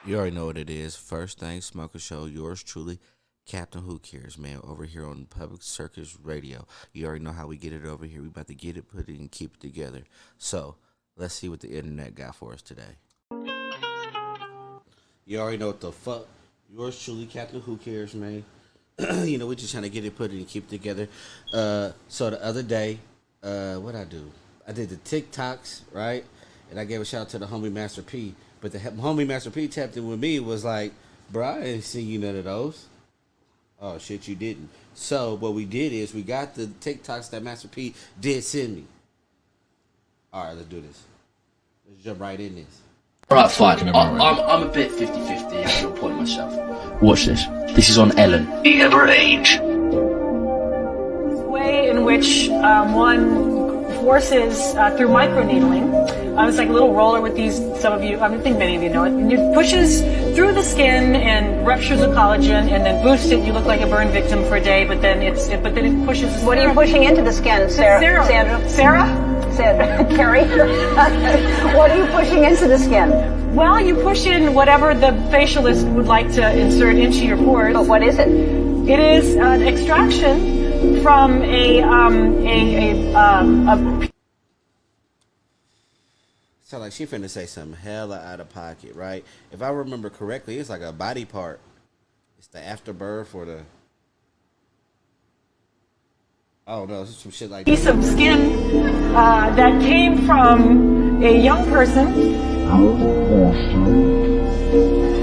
You already know what it is. First thing, Smoker Show. Yours truly, Captain Who Cares, man. Over here on Public Circus Radio. You already know how we get it over here. We about to get it, put it, and keep it together. So let's see what the internet got for us today. You already know what the fuck. Yours truly, Captain Who Cares, man. We just trying to get it, put it, and keep it together. So the other day, what I do? I did the TikToks, right? And I gave a shout out to the homie Master P. But the homie Master P tapped in with me was like, bro, I ain't seen you none of those. Oh shit, you didn't. So what we did is we got the TikToks that Master P did send me. All right, let's do this. Let's jump right in this. Alright, fine. I'm a bit 50-50 at your point myself. Watch this. This is on Ellen. The ever age. Way in which one forces through microneedling. It's like a little roller with these. Some of you, I think many of you know it. And it pushes through the skin and ruptures the collagen, and then boosts it. You look like a burn victim for a day, but then it pushes. What are you pushing into the skin, Sarah? Sandra, Carrie. What are you pushing into the skin? Well, you push in whatever the facialist would like to insert into your pores. But what is it? It is an extraction from a Sound like she finna say something hella out of pocket, right? If I remember correctly, it's like a body part. It's the afterbirth or the... I don't know, it's some shit like piece of skin that came from a young person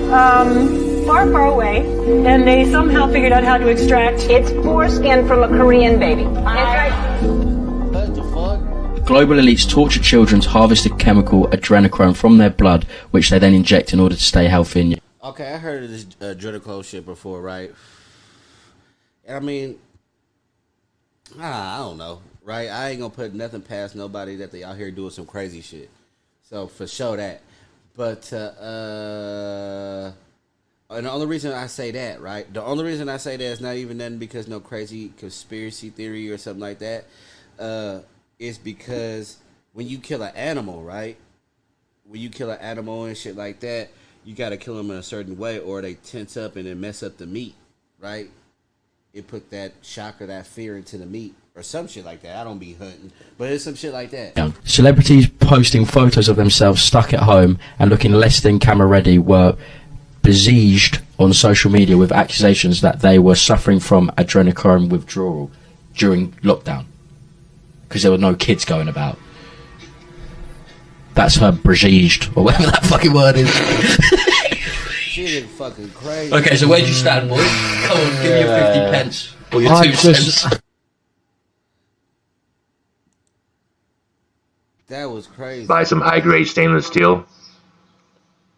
far, far away, and they somehow figured out how to extract. It's foreskin from a Korean baby. What the fuck? Global elites torture children to harvest the chemical adrenochrome from their blood, which they then inject in order to stay healthy. Okay, I heard of this adrenochrome shit before, right? And I mean, I don't know, right? I ain't gonna put nothing past nobody that they out here doing some crazy shit. So for sure that. But and the only reason I say that, right? The only reason I say that is not even nothing because no crazy conspiracy theory or something like that. Is because when you kill an animal, right? When you kill an animal and shit like that, you gotta kill them in a certain way, or they tense up and then mess up the meat, right? It put that shock or that fear into the meat or some shit like that. I don't be hunting, but it's some shit like that. Celebrities posting photos of themselves stuck at home and looking less than camera ready were besieged on social media with accusations that they were suffering from adrenochrome withdrawal during lockdown because there were no kids going about. That's her besieged, or whatever that fucking word is. Shit is fucking crazy. Okay, so where'd you stand, boys? Come on, give me your 50 pence. Or your 2 cents. That was crazy. Buy some high-grade stainless steel.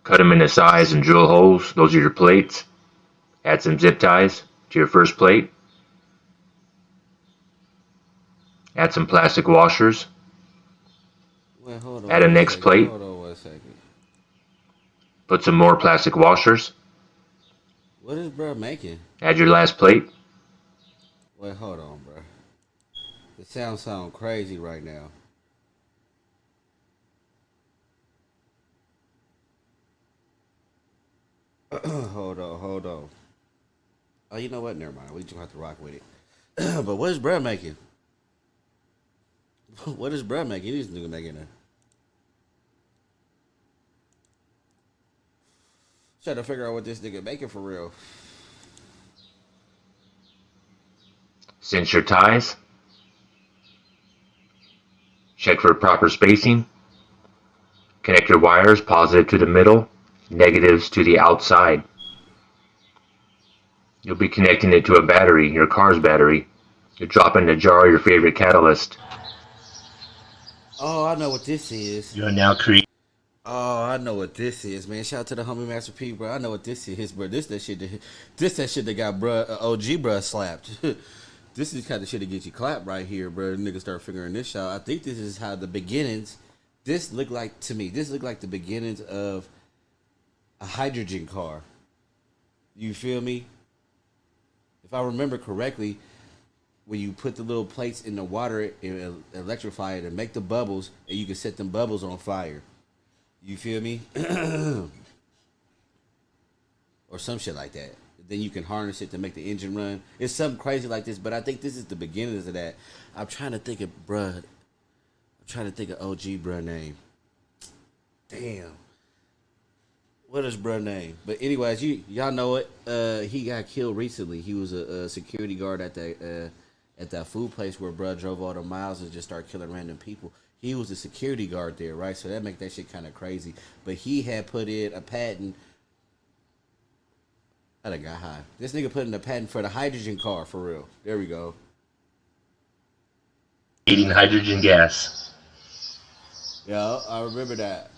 Cut them into size and drill holes. Those are your plates. Add some zip ties to your first plate. Add some plastic washers. Wait, hold on. Add a next plate. Hold on 1 second. Put some more plastic washers. What is bro making? Add your last plate. Wait, hold on, bro. It sound crazy right now. Hold on. Oh, you know what? Never mind. We just have to rock with it. But what is bro making? What is bro making? These niggas making a... Trying to figure out what this nigga making for real. Cinch your ties. Check for proper spacing. Connect your wires positive to the middle, negatives to the outside. You'll be connecting it to a battery, your car's battery. You're dropping a jar of your favorite catalyst. Oh, I know what this is. You're now creating. Oh, I know what this is, man. Shout out to the homie Master P, bro. I know what this is, bro. This that shit that got OG bruh slapped. This is the kind of shit that gets you clapped right here, bro. Niggas start figuring this out. I think this is how the beginnings. This looked like to me. This looked like the beginnings of a hydrogen car. You feel me? If I remember correctly, when you put the little plates in the water and electrify it and make the bubbles, and you can set them bubbles on fire. You feel me? or some shit like that. Then you can harness it to make the engine run. It's something crazy like this, but I think this is the beginnings of that. I'm trying to think of OG bruh name. Damn. What is bruh name? But anyways, y'all know it. He got killed recently. He was a security guard at that food place where bruh drove all the miles and just started killing random people. He was a security guard there, right? So that make that shit kind of crazy. But he had put in a patent. I done got high. This nigga put in a patent for the hydrogen car, for real. There we go. Eating hydrogen gas. Yeah, I remember that.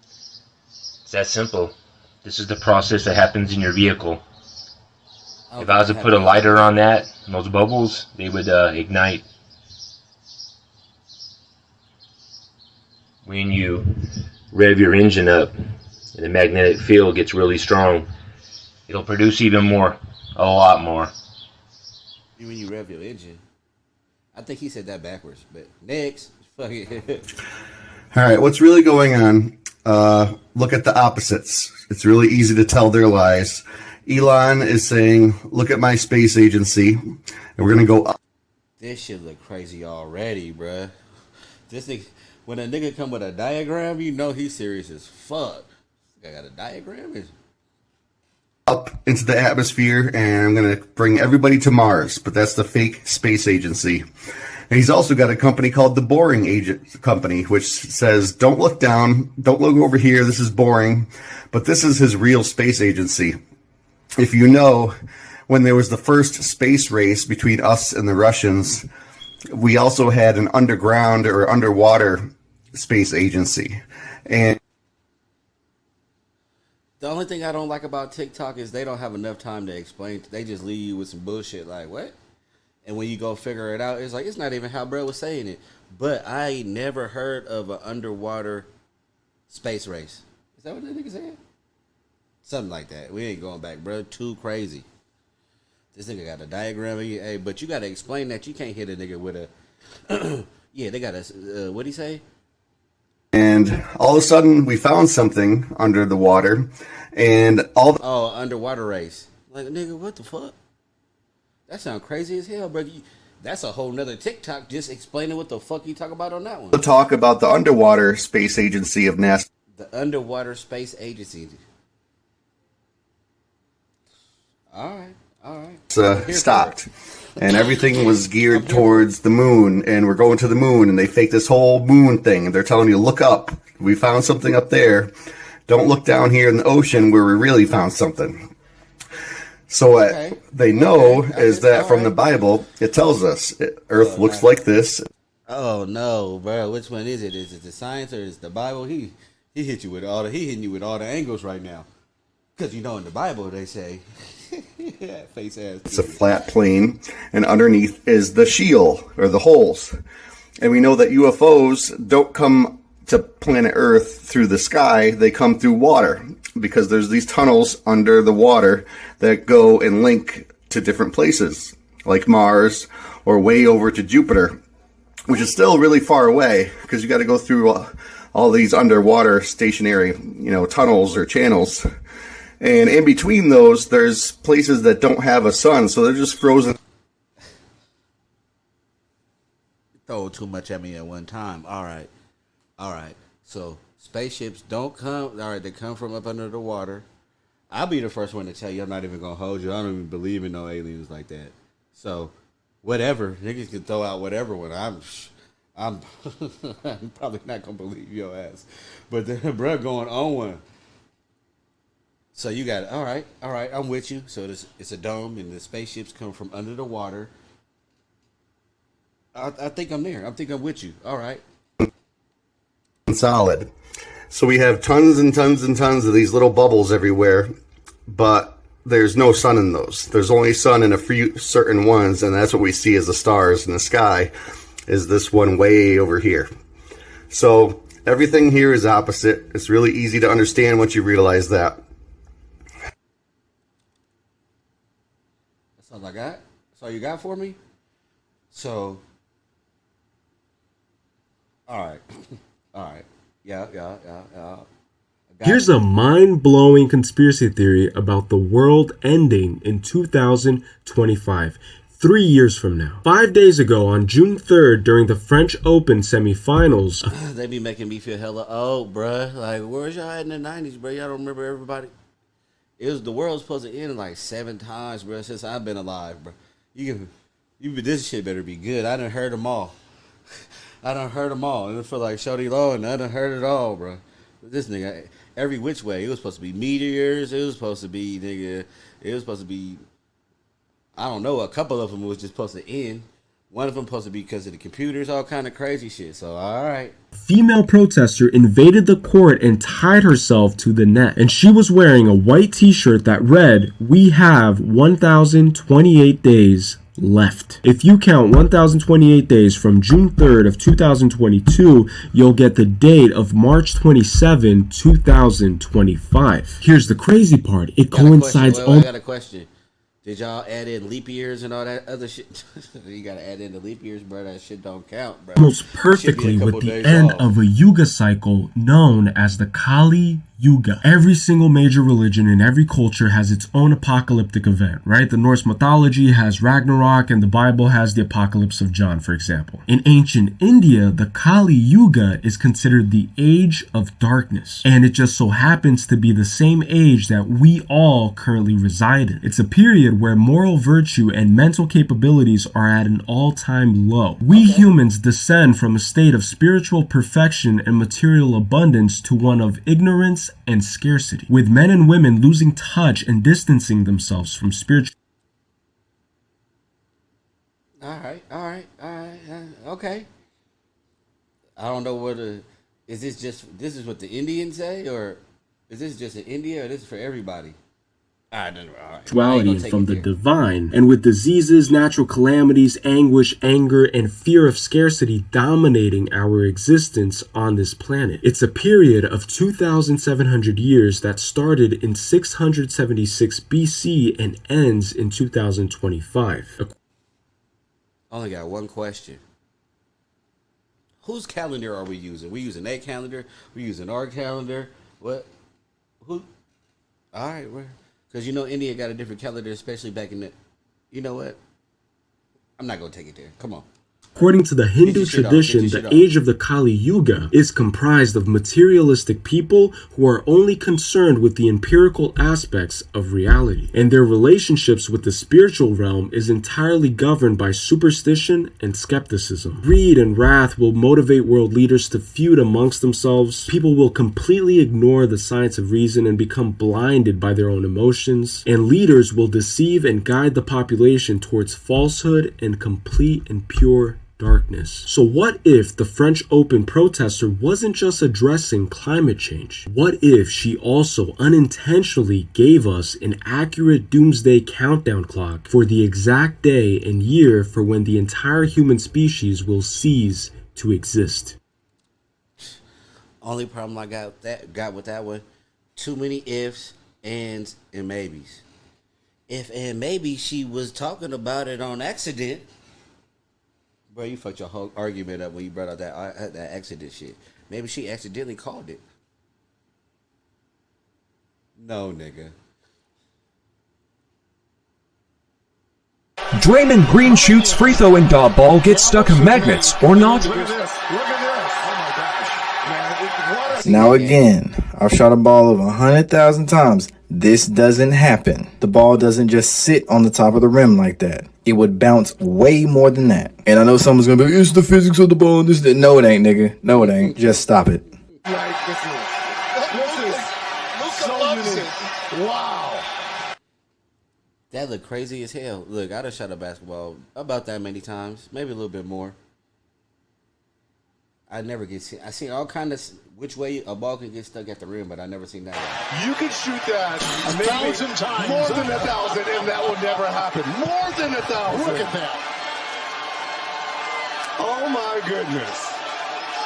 It's that simple. This is the process that happens in your vehicle. If I was to put a lighter on that, and those bubbles, they would ignite. When you rev your engine up and the magnetic field gets really strong, it'll produce even more, a lot more. When you rev your engine. I think he said that backwards, but next. Fuck it. All right, what's really going on? Look at the opposites. It's really easy to tell their lies. Elon is saying, look at my space agency, and we're going to go up. This shit look crazy already, bruh. This nigga, when a nigga come with a diagram, you know he's serious as fuck. I got a diagram? Up into the atmosphere, and I'm going to bring everybody to Mars, but that's the fake space agency. And he's also got a company called the Boring Agent Company, which says, don't look down, don't look over here, this is boring. But this is his real space agency. If you know, when there was the first space race between us and the Russians, we also had an underground or underwater space agency. And the only thing I don't like about TikTok is they don't have enough time to explain. They just leave you with some bullshit like, what? And when you go figure it out, it's like, it's not even how bro was saying it. But I never heard of an underwater space race. Is that what that nigga said? Something like that. We ain't going back, bro. Too crazy. This nigga got a diagram. Hey, but you got to explain that. You can't hit a nigga with a... yeah, they got a... what'd he say? And all of a sudden, we found something under the water. And all the... Oh, underwater race. Like, nigga, what the fuck? That sound crazy as hell, bro. That's a whole nother TikTok just explaining what the fuck you talk about on that one. talk about the underwater space agency of NASA. The underwater space agency. All right. Stopped. And everything was geared towards the moon, and we're going to the moon, and they fake this whole moon thing. They're telling you, look up. We found something up there. Don't look down here in the ocean where we really found something. So what they know is that from the Bible, it tells us Earth looks like this. Oh no, bro! Which one is it? Is it the science or is it the Bible? He hit you with all the hitting you with all the angles right now, because you know in the Bible they say, face ass. It's a flat plane, and underneath is the Sheol or the holes, and we know that UFOs don't come to planet Earth through the sky; they come through water. Because there's these tunnels under the water that go and link to different places, like Mars or way over to Jupiter, which is still really far away because you got to go through all these underwater stationary, tunnels or channels. And in between those, there's places that don't have a sun, so they're just frozen. Throw too much at me at one time. All right. So spaceships don't come. All right, they come from up under the water. I'll be the first one to tell you I'm not even gonna hold you. I don't even believe in no aliens like that. So, whatever niggas can throw out whatever one. I'm I'm probably not gonna believe your ass. But then, bro, going on one. So you got it. All right. I'm with you. So it's a dome, and the spaceships come from under the water. I think I'm there. I think I'm with you. All right. Solid. So we have tons and tons and tons of these little bubbles everywhere, but there's no sun in those. There's only sun in a few certain ones, and that's what we see as the stars in the sky, is this one way over here. So everything here is opposite. It's really easy to understand once you realize that. That's all I got? That's all you got for me? So, all right. Yeah. I Here's a mind-blowing conspiracy theory about the world ending in 2025. 3 years from now. 5 days ago, on June 3rd, during the French Open semifinals, They be making me feel hella old, bruh. Like, where's y'all at in the 90s, bruh? Y'all don't remember everybody? The world's supposed to end like 7 times, bruh, since I've been alive, bruh. This shit better be good. I done heard them all. And I feel like Shorty Low, and I done heard it all, bruh. This nigga, every which way. It was supposed to be meteors. It was supposed to be, nigga. It was supposed to be, I don't know. A couple of them was just supposed to end. One of them supposed to be because of the computers, all kind of crazy shit. So, all right. female protester invaded the court and tied herself to the net. And she was wearing a white t-shirt that read, "We have 1,028 days left." If you count 1,028 days from June 3rd of 2022, you'll get the date of March 27, 2025. Here's the crazy part. It coincides I got a question. Did y'all add in leap years and all that other shit? You gotta add in the leap years, bro. That shit don't count, bro. Almost perfectly with the end of a Yuga cycle known as the Kali Yuga. Every single major religion in every culture has its own apocalyptic event, right? The Norse mythology has Ragnarok and the Bible has the Apocalypse of John, for example. In ancient India, the Kali Yuga is considered the age of darkness. And it just so happens to be the same age that we all currently reside in. It's a period where moral virtue and mental capabilities are at an all-time low. We humans descend from a state of spiritual perfection and material abundance to one of ignorance and scarcity, with men and women losing touch and distancing themselves from spiritual. All right, okay. I don't know is this what the Indians say, or is this just in India, or this is for everybody? All right. Spirituality from the divine, and with diseases, natural calamities, anguish, anger, and fear of scarcity dominating our existence on this planet. It's a period of 2,700 years that started in 676 BC and ends in 2025. I only got one question. Whose calendar are we using? We using their calendar? We using our calendar? What? Who? All right, because India got a different calendar, especially back in the. You know what? I'm not gonna take it there. Come on. According to the Hindu tradition, the age of the Kali Yuga is comprised of materialistic people who are only concerned with the empirical aspects of reality, and their relationships with the spiritual realm is entirely governed by superstition and skepticism. Greed and wrath will motivate world leaders to feud amongst themselves. People will completely ignore the science of reason and become blinded by their own emotions, and leaders will deceive and guide the population towards falsehood and complete and pure darkness. So what if the French Open protester wasn't just addressing climate change? What if she also unintentionally gave us an accurate doomsday countdown clock for the exact day and year for when the entire human species will cease to exist? Only problem I got with that one, too many ifs, ands, and maybes. If and maybe she was talking about it on accident. Bro, you fucked your whole argument up when you brought out that accident shit. Maybe she accidentally called it. No, nigga. Draymond Green shoots free throw and ball gets stuck in magnets, or not? Now again, I've shot a ball over 100,000 times. This doesn't happen. The ball doesn't just sit on the top of the rim like that. It would bounce way more than that. And I know someone's gonna be like, it's the physics of the ball. No, it ain't, nigga. No, it ain't. Just stop it. Wow. That looked crazy as hell. Look, I done shot a basketball about that many times, maybe a little bit more. I never get seen. I seen all kind of which way a ball can get stuck at the rim, but I never seen that one. You can shoot that 1,000 times, more than 1,000, and that will never happen. More than 1,000. Look at that! Oh my goodness!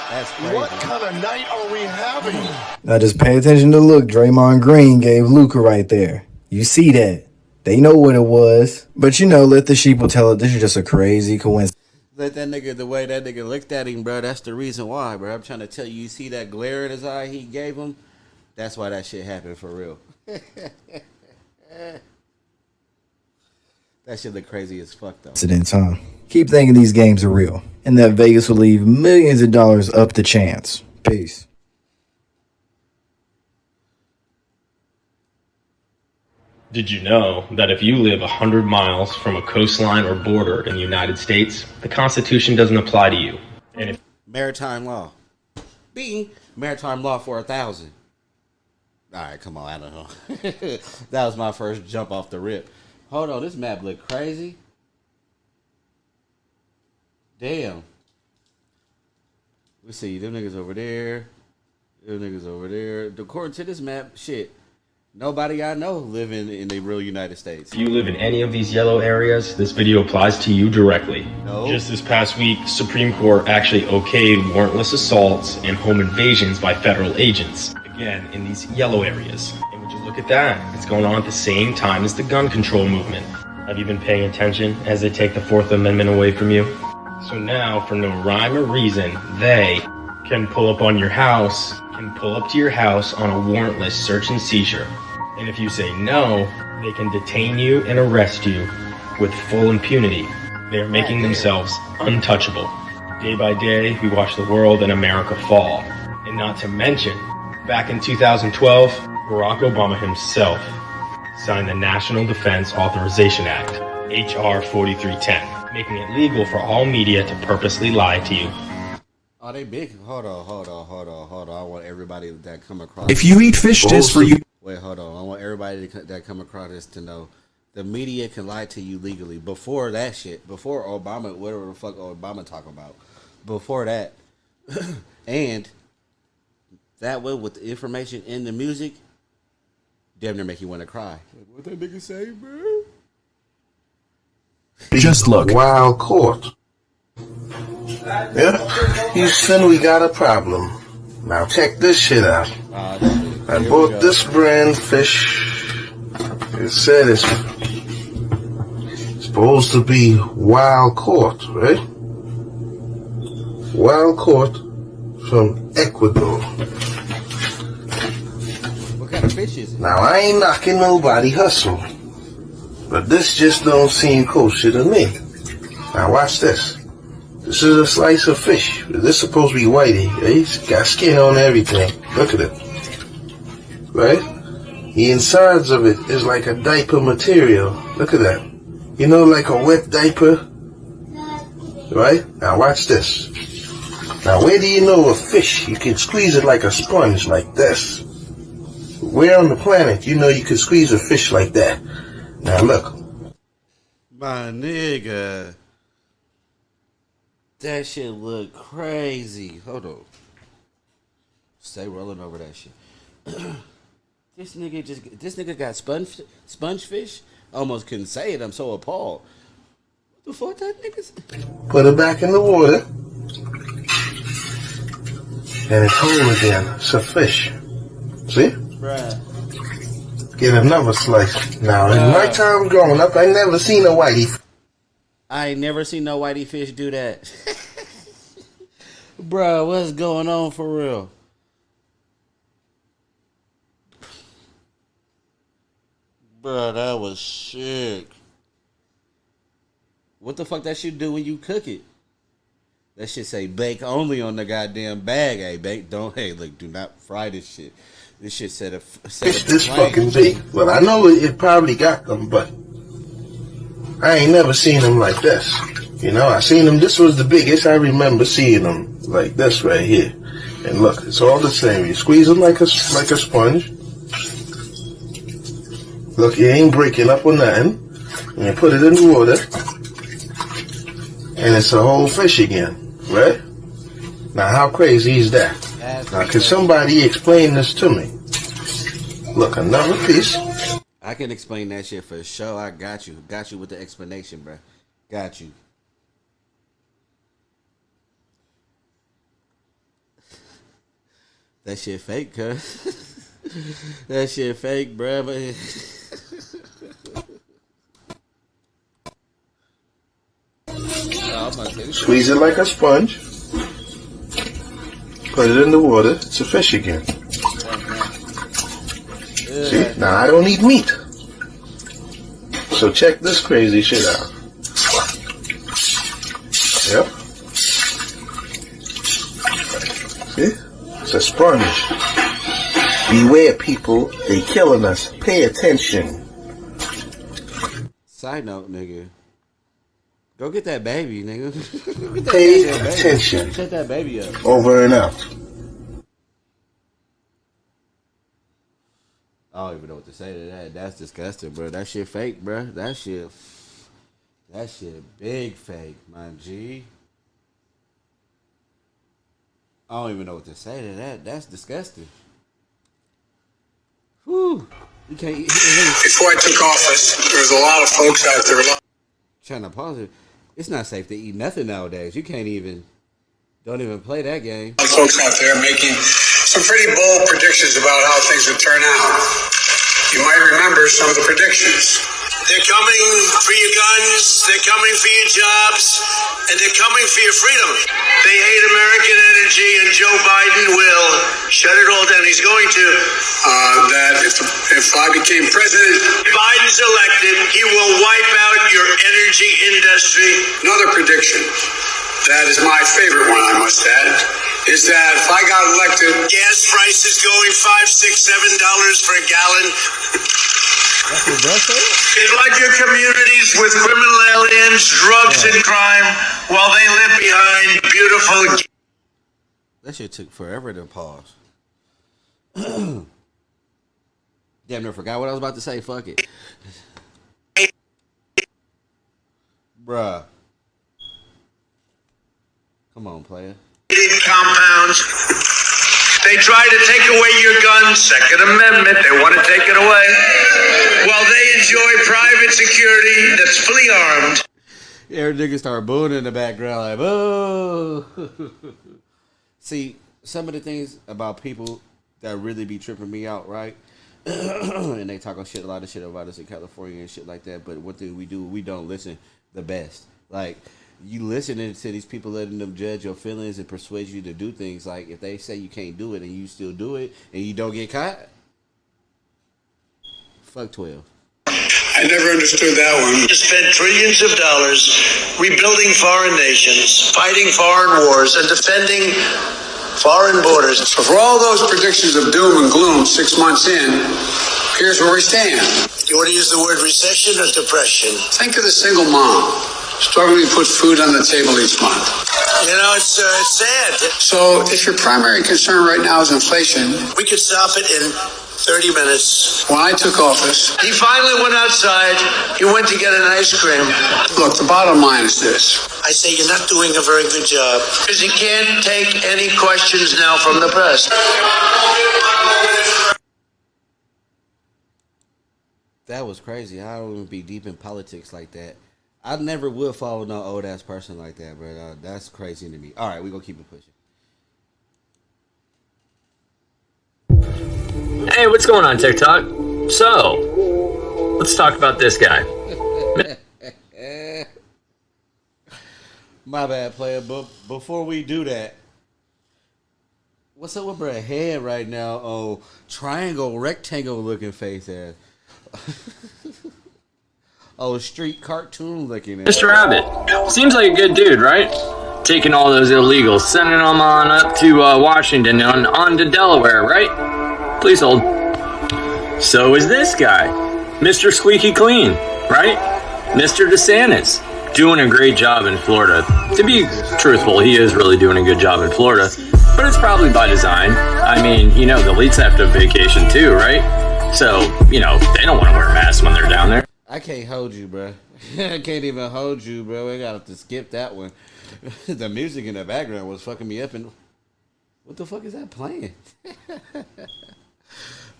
That's crazy. What kind of night are we having? Now just pay attention to look Draymond Green gave Luka right there. You see that? They know what it was, but let the sheep will tell it. This is just a crazy coincidence. Let that nigga, the way that nigga looked at him, bro, that's the reason why, bro. I'm trying to tell you, you see that glare in his eye he gave him? That's why that shit happened for real. That shit look crazy as fuck though. Incidents, huh? Keep thinking these games are real, and that Vegas will leave millions of dollars up to chance. Peace. Did you know that if you live 100 miles from a coastline or border in the United States, the Constitution doesn't apply to you? And if Maritime law. Being maritime law for 1,000. All right, come on, I don't know. That was my first jump off the rip. Hold on, this map look crazy. Damn. We see them niggas over there. Them niggas over there. According to this map, shit, nobody I know living in the real United States. If you live in any of these yellow areas, this video applies to you directly. No. Just this past week, Supreme Court actually okayed warrantless assaults and home invasions by federal agents. Again, in these yellow areas. And would you look at that? It's going on at the same time as the gun control movement. Have you been paying attention as they take the Fourth Amendment away from you? So now, for no rhyme or reason, they can pull up on your house, can pull up to your house on a warrantless search and seizure. And if you say no, they can detain you and arrest you with full impunity. They're making themselves untouchable. Day by day, we watch the world and America fall. And not to mention, back in 2012, Barack Obama himself signed the National Defense Authorization Act, H.R. 4310, making it legal for all media to purposely lie to you. Oh, they big. Hold on. I want everybody that come across. If you eat fish sticks for you. Wait, hold on. I want everybody that come across this to know the media can lie to you legally. Before that shit, before Obama, whatever the fuck Obama talk about, before that, and that way with the information in the music, damn near make you want to cry. What that nigga say, bro? Just look. Wild caught. Yeah, Houston, we got a problem. Now check this shit out. I bought this brand fish. It said it's supposed to be wild caught, right? Wild caught from Ecuador. What kind of fish is it? Now I ain't knocking nobody hustle, but this just don't seem kosher to me. Now watch this. This is a slice of fish. This is supposed to be whitey. It's got skin on everything. Look at it. Right? The insides of it is like a diaper material. Look at that. You know, like a wet diaper? Right? Now watch this. Now where do you know a fish, you can squeeze it like a sponge like this? Where on the planet you know you can squeeze a fish like that? Now look. My nigga. That shit look crazy. Hold on. Stay rolling over that shit. This nigga got sponge fish? Almost couldn't say it. I'm so appalled. What the fuck that nigga's? Put it back in the water. And it's whole again. It's a fish. See? Bruh. Get another slice. Now, in my time growing up, I never seen a whitey. I ain't never seen no whitey fish do that. Bruh, what's going on for real? Bruh, that was sick. What the fuck that shit do when you cook it? That shit say bake only on the goddamn bag. Hey, look, do not fry this shit. This shit set a Fish this fucking big. Well, I know it probably got them, but I ain't never seen them like this. You know, I seen them. This was the biggest. I remember seeing them like this right here. And look, it's all the same. You squeeze them like a sponge. Look, you ain't breaking up or nothing. And you put it in the water. And it's a whole fish again, right? Now, how crazy is that? Now, can somebody explain this to me? Look, another piece. I can explain that shit for sure. I got you. Got you with the explanation, bro. Got you. That shit fake, cuz. That shit fake, bro. Squeeze it like a sponge. Put it in the water. It's a fish again. See, now I don't eat meat. So check this crazy shit out. Yep. See? It's a sponge. Beware, people. They killing us. Pay attention. Side note, nigga. Go get that baby, nigga. Pay attention. Shut that baby up. Over and out. I don't even know what to say to that. That's disgusting, bro. That shit fake, bro. That shit big fake, my G. I don't even know what to say to that. That's disgusting. Whew. You can't eat. Before I took office, there was a lot of folks out there. Trying to pause it. It's not safe to eat nothing nowadays. You can't even. Don't even play that game. Folks out there making some pretty bold predictions about how things would turn out. You might remember some of the predictions. They're coming for your guns, they're coming for your jobs, and they're coming for your freedom. They hate American energy, and Joe Biden will shut it all down. He's going to. That if I became president, Biden's elected, he will wipe out your energy industry. Another prediction. That is my favorite one, I must add, is that if I got elected, gas prices going $5, $6, $7 for a gallon. Flood your communities with criminal aliens, drugs, and crime while they live behind beautiful. That shit took forever to pause. Damn near forgot what I was about to say. Fuck it. Bruh. Come on, player. Compounds. They try to take away your gun, Second Amendment. They want to take it away. While they enjoy private security that's fully armed. Every nigga start booing in the background like, boo. See, some of the things about people that really be tripping me out, right? And they talk a lot of shit about us in California and shit like that. But one thing we do, we don't listen the best. Like, you listening to these people, letting them judge your feelings and persuade you to do things. Like, if they say you can't do it and you still do it and you don't get caught, fuck 12. I never understood that one. To spend trillions of dollars rebuilding foreign nations, fighting foreign wars, and defending foreign borders. So for all those predictions of doom and gloom 6 months in, here's where we stand. You want to use the word recession or depression? Think of the single mom struggling to put food on the table each month. You know, it's sad. So if your primary concern right now is inflation, we could stop it in 30 minutes. When I took office, he finally went outside. He went to get an ice cream. Look, the bottom line is this. I say you're not doing a very good job because you can't take any questions now from the press. That was crazy. I don't even be deep in politics like that. I never would follow no old ass person like that, bro. That's crazy to me. All right, we gonna keep it pushing. Hey, what's going on, TikTok? So, let's talk about this guy. My bad, player. But before we do that, what's up with bro head right now? Oh, triangle, rectangle looking face ass. Oh, street cartoon looking at Mr. Abbott. Seems like a good dude, right? Taking all those illegals, sending them on up to Washington and on to Delaware, right? Please hold. So is this guy. Mr. Squeaky Clean, right? Mr. DeSantis. Doing a great job in Florida. To be truthful, he is really doing a good job in Florida. But it's probably by design. I mean, you know, the elites have to vacation too, right? So, you know, they don't want to wear masks when they're down there. I can't hold you, bro. I can't even hold you, bro. We got to skip that one. The music in the background was fucking me up. And what the fuck is that playing?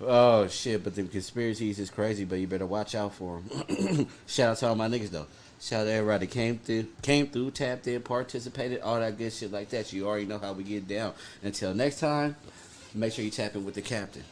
Oh, shit. But the conspiracies is crazy, but you better watch out for them. Shout out to all my niggas, though. Shout out to everybody that came through, tapped in, participated, all that good shit like that. You already know how we get down. Until next time, make sure you tap in with the captain.